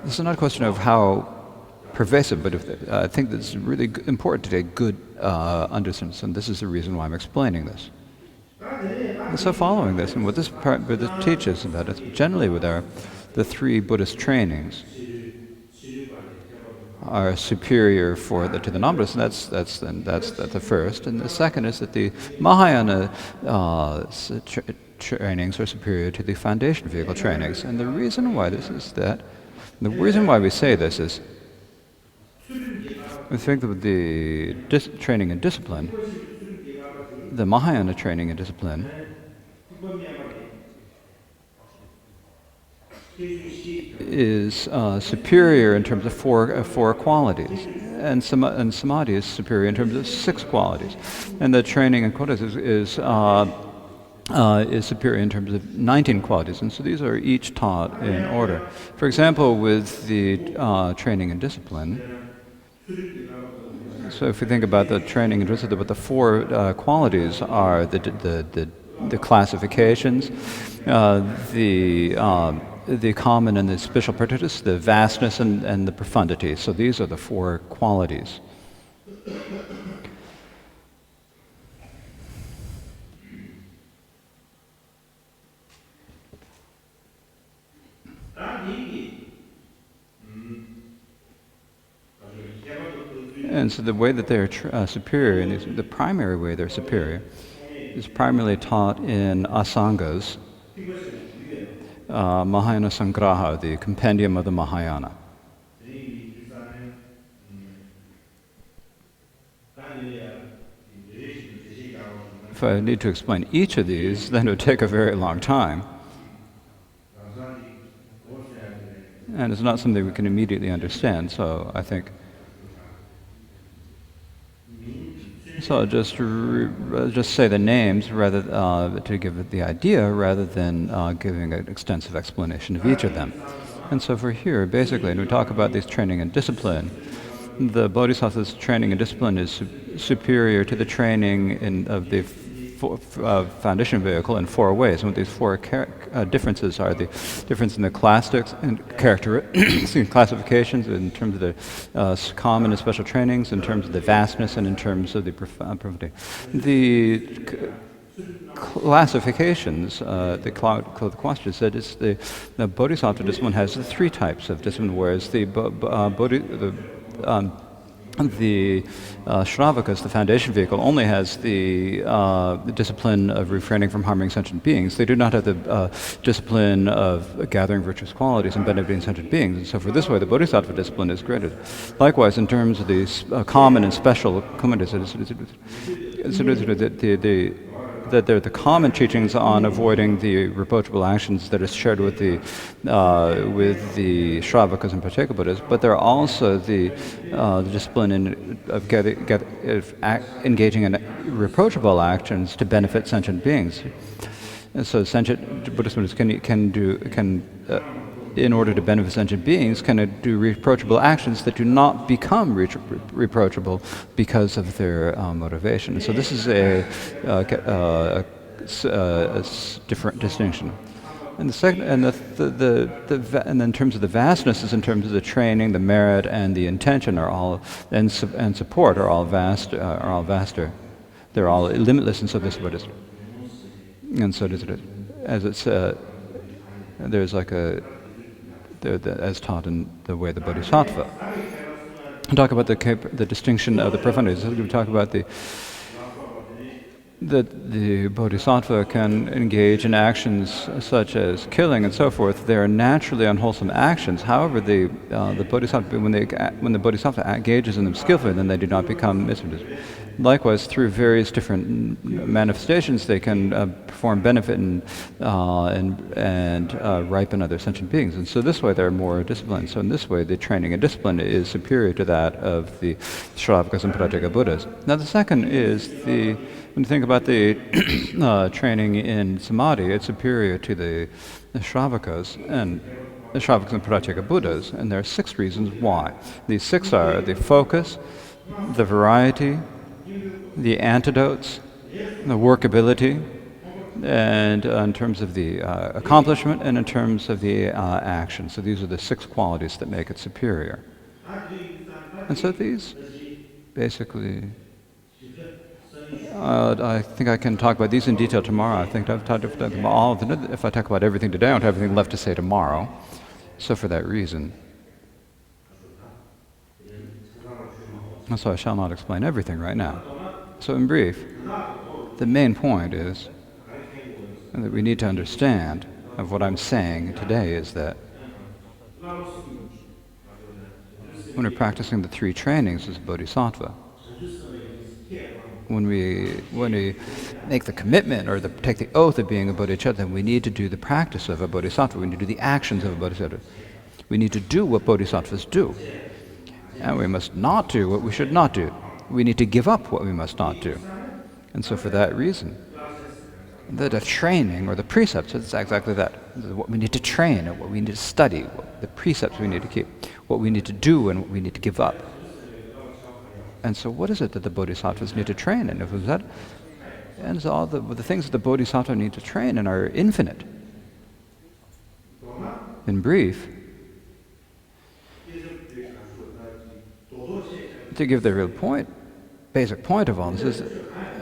this is not a question of how pervasive, but I think that it's really important to take good understanding, and this is the reason why I'm explaining this. And so following this, and what this teaches about it, generally with the three Buddhist trainings are superior to the non-Buddhists, and that's the first. And the second is that the Mahayana trainings are superior to the foundation vehicle trainings. And the reason why this is that, the reason why we say this is, we think that the training and discipline, the Mahayana training and discipline, is superior in terms of four qualities, and samadhi is superior in terms of six qualities. And the training and qualities is is superior in terms of 19 qualities, and so these are each taught in order. For example, with the training and discipline, so if we think about the training and discipline, what the four qualities are the classifications, the common and the special particulars, the vastness and the profundity. So these are the four qualities. And so the way that they're superior, and the primary way they're superior, is primarily taught in Asangas, Mahayana Sangraha, the compendium of the Mahayana. If I need to explain each of these, then it would take a very long time. And it's not something we can immediately understand, so I think. So I'll just say the names rather to give it the idea, rather than giving an extensive explanation of each of them. And so for here, basically, when we talk about these training and discipline, the Bodhisattva's training and discipline is superior to the training of the foundation vehicle in four ways. And what these four differences are: the difference in the classics and classifications, in terms of the common and special trainings, in terms of the vastness, and in terms of the profundity. The classifications, the question said, is the Bodhisattva discipline has three types of discipline, whereas the Shravakas, the foundation vehicle, only has the discipline of refraining from harming sentient beings. They do not have the discipline of gathering virtuous qualities and benefiting sentient beings. And so for this way, the Bodhisattva discipline is graded. Likewise, in terms of these common and special qualities, that they're the common teachings on avoiding the reproachable actions that is shared with the Shravakas and Pratyeka Buddhas, but they're also the discipline of engaging in reproachable actions to benefit sentient beings. And so sentient Buddhists can in order to benefit sentient beings, can do reproachable actions that do not become reproachable because of their motivation. So this is a different distinction. And the second, and and in terms of the vastness, is in terms of the training, the merit, and the intention are all, and support are all vaster. They're all limitless, and so this is what it is. And so does it, as it's there's like as taught in the way of the Bodhisattva. We talk about the distinction of the profundities. We talk about the Bodhisattva can engage in actions such as killing and so forth. They are naturally unwholesome actions. However, the Bodhisattva, when the Bodhisattva engages in them skillfully, then they do not become misused. Likewise, through various different manifestations, they can perform benefit and ripen other sentient beings. And so this way, they're more disciplined. So in this way, the training and discipline is superior to that of the Shravakas and Pratyeka Buddhas. Now, the second is when you think about the training in samadhi, it's superior to the Shravakas and Pratyeka Buddhas, and there are 6 reasons why. These 6 are the focus, the variety, the antidotes, the workability, and in terms of the accomplishment, and in terms of the action. So these are the 6 qualities that make it superior. And so these basically, I think I can talk about these in detail tomorrow. I think I've talked about all of them. If I talk about everything today, I don't have anything left to say tomorrow. So for that reason, so I shall not explain everything right now. So in brief, the main point is that we need to understand of what I'm saying today is that when we're practicing the 3 trainings as Bodhisattva, when we make the commitment or take the oath of being a Bodhisattva, then we need to do the practice of a Bodhisattva. We need to do the actions of a Bodhisattva. We need to do what Bodhisattvas do. And we must not do what we should not do. We need to give up what we must not do. And so for that reason, The training or the precepts, it's exactly that. What we need to train and what we need to study, the precepts we need to keep, what we need to do and what we need to give up. And so what is it that the bodhisattvas need to train in? If it was that, and so all the things that the bodhisattva need to train in are infinite. In brief, to give the real point, basic point of all this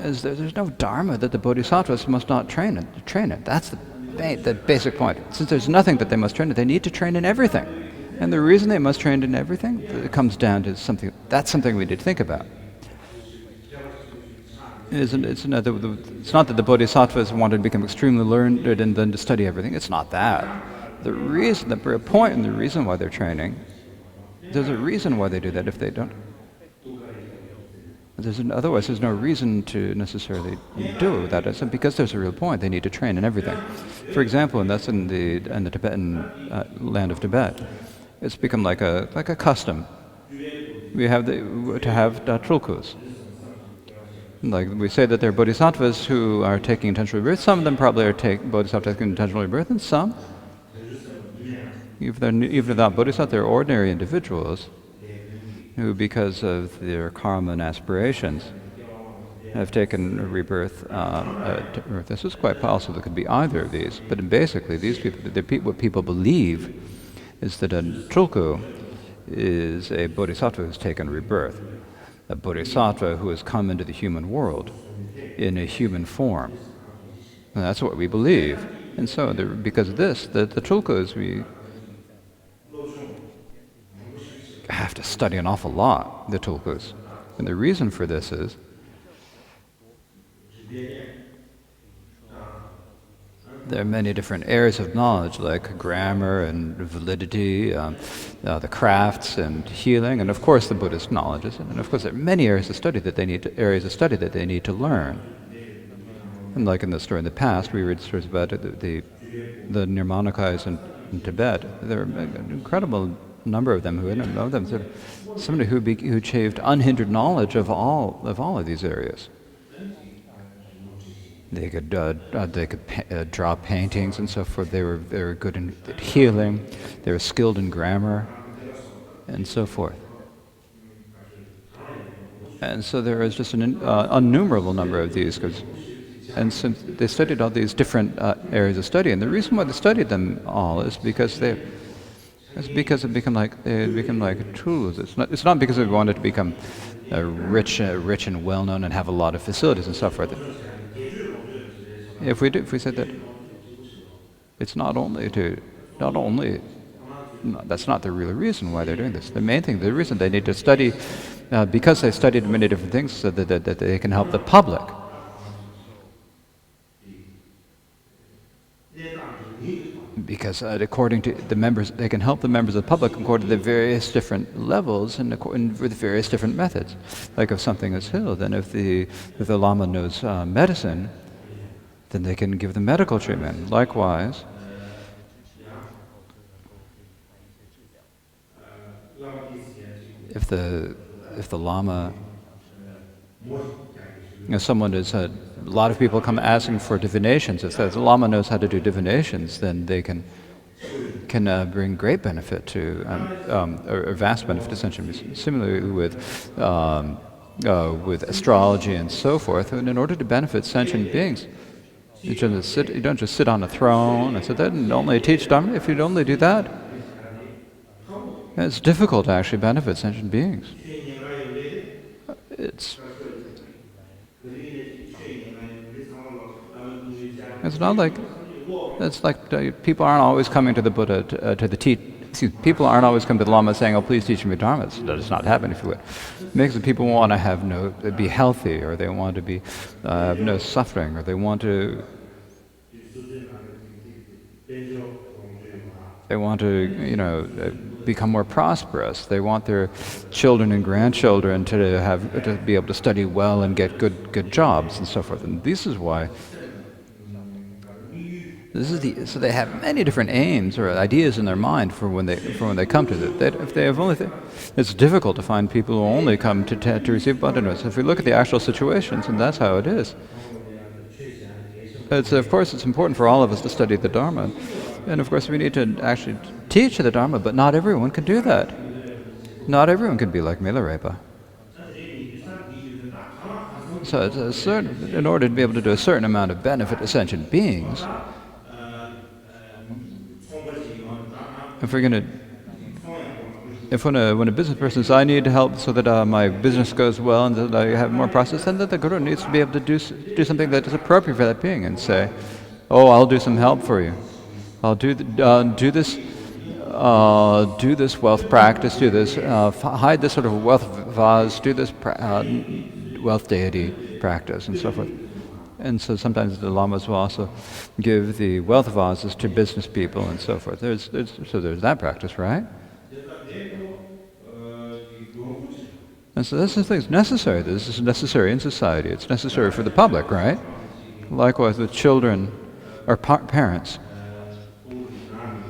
is that there's no dharma that the bodhisattvas must not train in. That's the basic point. Since there's nothing that they must train in, they need to train in everything. And the reason they must train in everything, it comes down to something we need to think about. It's not that the bodhisattvas wanted to become extremely learned and then to study everything. It's not that. The real point and the reason why they're training, there's a reason why they do that. If they don't, otherwise there's no reason to necessarily do that. It's because there's a real point. They need to train in everything. For example, and that's in the Tibetan land of Tibet, it's become like a custom. We have to have tulkus. Like we say that there are bodhisattvas who are taking intentional rebirth. Some of them probably are bodhisattvas taking intentional rebirth, and some, even without bodhisattva, they're ordinary individuals who, because of their karma and aspirations, have taken a rebirth. This is quite possible. It could be either of these. But basically, these people, what people believe is that a tulku is a bodhisattva who's taken rebirth, a bodhisattva who has come into the human world in a human form. And that's what we believe. And so, because of this, the tulkus, we have to study an awful lot, the tulkus. And the reason for this is there are many different areas of knowledge, like grammar and validity, the crafts and healing, and of course the Buddhist knowledges. And of course there are many areas of study that they need to learn. And like in the story in the past, we read stories about the Nirmanakayas in Tibet. There are an incredible number of them who didn't know them. So somebody who achieved unhindered knowledge of all of these areas. They could draw paintings and so forth. They were good in healing. They were skilled in grammar, and so forth. And so there is just an innumerable number of these. And since they studied all these different areas of study, and the reason why they studied them all is because it become like tools. It's not because they wanted to become rich and well known and have a lot of facilities and so forth. If we said that it's that's not the real reason why they're doing this. The main thing, the reason they need to study, because they studied many different things, so that they can help the public. Because according to the members, they can help the members of the public according to the various different levels and with various different methods. Like if something is healed, then if the Lama knows medicine, then they can give the medical treatment. Likewise, if the Lama, someone is a lot of people come asking for divinations. If the Lama knows how to do divinations, then they can bring great benefit to, or vast benefit to sentient beings. Similarly with astrology and so forth. And in order to benefit sentient beings, you don't just sit on a throne and sit there and only teach Dharma. If you'd only do that, it's difficult to actually benefit sentient beings. It's like people aren't always coming to the Buddha people aren't always coming to the Lama saying, "Oh, please teach me Dharma." That does not happen, if you would. It makes the people want to be healthy, or they want to be have no suffering, or they want to become more prosperous. They want their children and grandchildren to be able to study well and get good jobs and so forth. And this is why. So they have many different aims or ideas in their mind for when they come to it. If they have it's difficult to find people who only come to receive abundance. If we look at the actual situations, and that's how it is. of course, it's important for all of us to study the Dharma. And of course, we need to actually teach the Dharma, but not everyone can do that. Not everyone can be like Milarepa. So in order to be able to do a certain amount of benefit to sentient beings, if we're going to, when a business person says, I need help so that my business goes well and that I have more process, then the guru needs to be able to do something that is appropriate for that being and say, oh, I'll do some help for you. I'll do this wealth practice, do this, hide this sort of wealth vase, do this wealth deity practice, and so forth. And so sometimes the lamas will also give the wealth vases to business people and so forth. There's that practice, right? And so this is necessary. This is necessary in society. It's necessary for the public, right? Likewise with children or parents.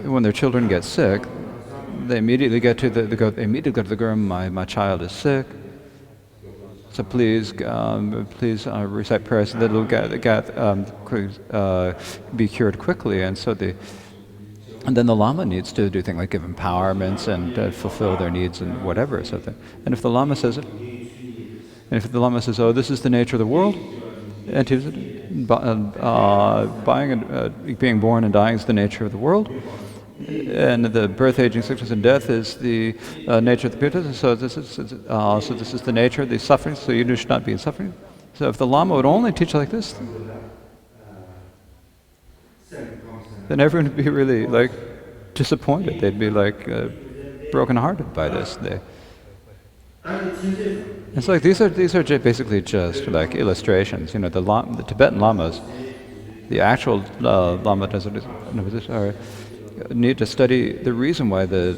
When their children get sick, they immediately go to the guru. My child is sick, so please recite prayers so that it'll be cured quickly. And then the lama needs to do things like give empowerments and fulfill their needs and whatever. And if the lama says it, oh, this is the nature of the world, and being born and dying is the nature of the world, and the birth, aging, sickness, and death is the nature of the Buddha. So this is the nature of the suffering. So you should not be in suffering. So if the lama would only teach like this, then everyone would be really disappointed. They'd be broken-hearted by this. It's like these are basically just like illustrations. The Tibetan lamas, the actual lama need to study the reason why the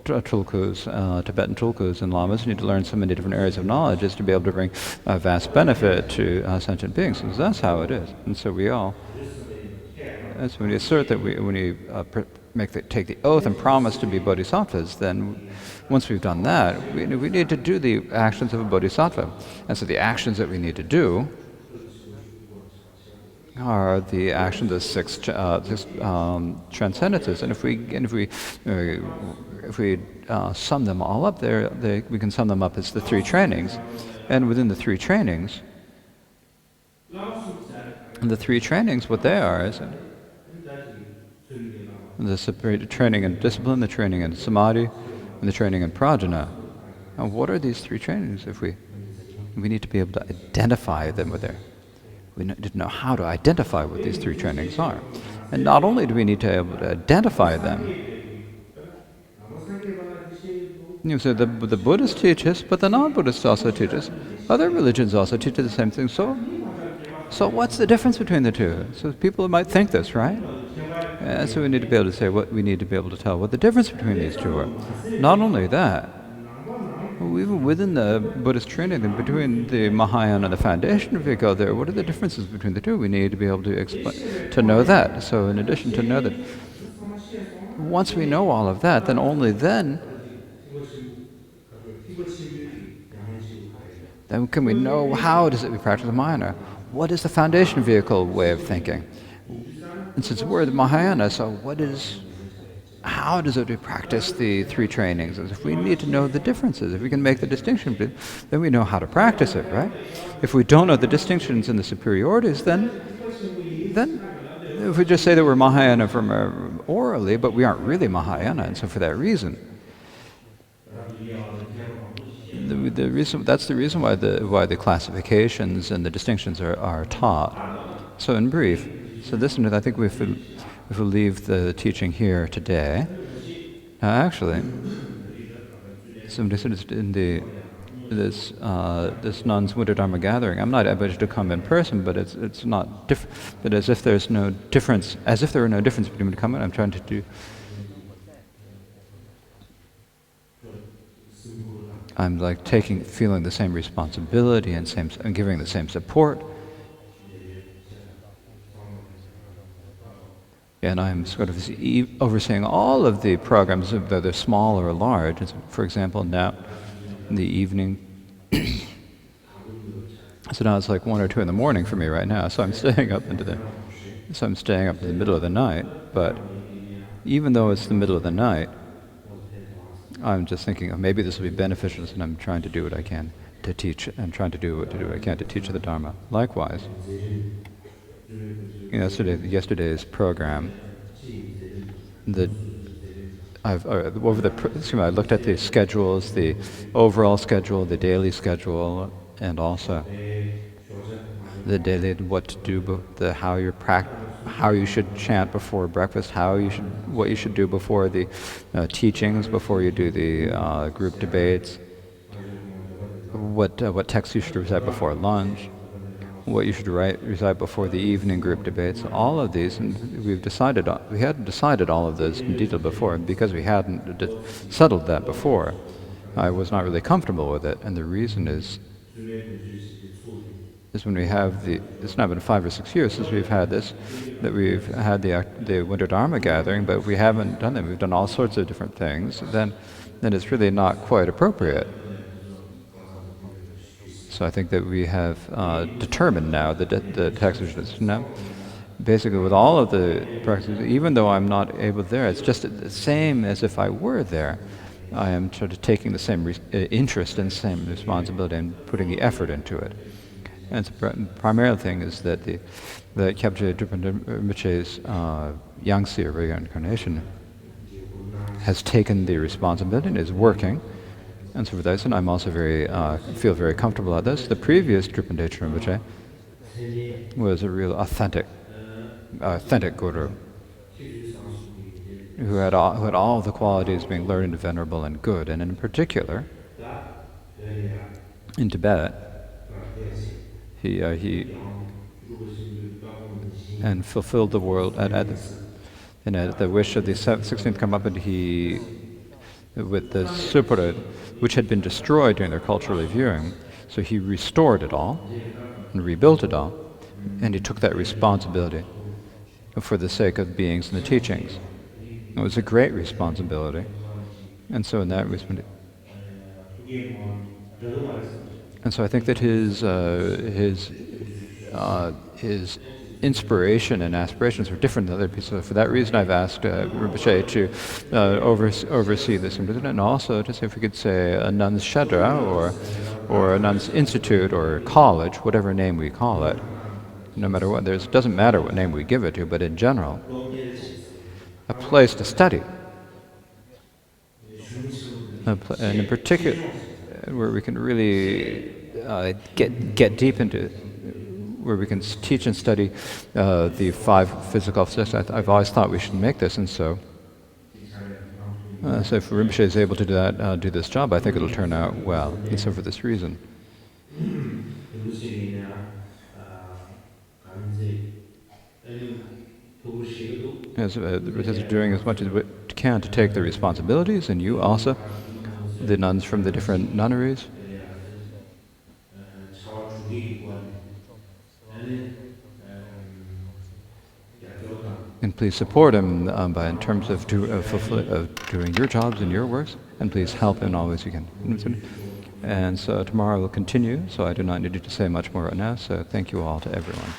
Tibetan tulkus and lamas need to learn so many different areas of knowledge is to be able to bring vast benefit to sentient beings. So that's how it is. And so when we assert that take the oath and promise to be bodhisattvas, then once we've done that, we need to do the actions of a bodhisattva. And so the actions that we need to do are the actions of six transcendences. And if we sum them all up we can sum them up as the three trainings. And within the three trainings, what they are is the training in discipline, the training in samadhi, and the training in prajna. Now, what are these three trainings? We need to be able to identify them with there. We need to know how to identify what these three trainings are. And not only do we need to be able to identify them, so the Buddhists teach us, but the non-Buddhists also teach us. Other religions also teach us the same thing. So what's the difference between the two? So people might think this, right? And so we need to be able to say we need to be able to tell what the difference between these two are. Not only that, even within the Buddhist training, between the Mahayana and the foundation vehicle there, what are the differences between the two? We need to be able to explain, to know that. So in addition to know that, once we know all of that, then only then can we know how does it we practice the Mahayana. What is the foundation vehicle way of thinking? And since we're the Mahayana, so how does it practice the three trainings? As if we need to know the differences. If we can make the distinction, then we know how to practice it, right? If we don't know the distinctions and the superiorities, then if we just say that we're Mahayana from orally, but we aren't really Mahayana, and so for that reason, that's the reason why the classifications and the distinctions are taught. So in brief, I think if we leave the teaching here today, actually, somebody said it's in this nuns Buddha Dharma gathering. I'm not able to come in person, but it's not different. But as if there are no difference between the comment I'm trying to do. I'm feeling the same responsibility and giving the same support. And I'm sort of overseeing all of the programs, whether they're small or large. For example, now in the evening, so now it's like 1 or 2 in the morning for me right now, so I'm staying up into the So I'm staying up in the middle of the night, but even though it's the middle of the night, I'm just thinking, oh, maybe this will be beneficial, and I'm trying to do what I can to teach, and trying to do what I can to teach the Dharma. Likewise, yesterday's program, I looked at the schedules, the overall schedule, the daily schedule, and also the daily what to do, how you should chant before breakfast, what you should do before the teachings, before you do the group debates, what text you should recite before lunch, what you should recite before the evening group debates. All of these, and we hadn't decided all of this in detail before, and because we hadn't settled that before, I was not really comfortable with it. And the reason is when we have it's now been 5 or 6 years since we've had this, that we've had the Winter Dharma gathering, but we haven't done them. We've done all sorts of different things. Then it's really not quite appropriate. So I think that we have determined now that the text is now, basically with all of the practices, even though I'm not able there, it's just the same as if I were there. I am sort of taking the same interest and same responsibility and putting the effort into it. And the primary thing is that the Kyabje Drupal Rinpoche's Yangtze, or reincarnation, has taken the responsibility and is working. And so for that reason, I'm also feel very comfortable at this. The previous Drupal Rinpoche was a real authentic guru who had all the qualities being learned, venerable, and good. And in particular, in Tibet, he and fulfilled the world at the wish of the 16th Karmapa, he, with the Suparad, which had been destroyed during their cultural reviewing, so he restored it all and rebuilt it all, and he took that responsibility for the sake of beings and the teachings. It was a great responsibility, and so in that respect, and so I think that his inspiration and aspirations were different than other people. So for that reason, I've asked Rinpoche to oversee this, and also to say if we could say a nun's shedra or a nun's institute or college, whatever name we call it, no matter what. It doesn't matter what name we give it to, but in general, a place to study, and in particular, where we can really get deep into, where we can teach and study the 5 physical offices. I've always thought we should make this, and so if Rinpoche is able to do this job, I think it'll turn out well. And so for this reason, as doing as much as we can to take the responsibilities, and you also, the nuns from the different nunneries, and please support him in terms of doing your jobs and your works, and please help in all ways you can. And so tomorrow we'll continue, so I do not need to say much more right now, so thank you all to everyone.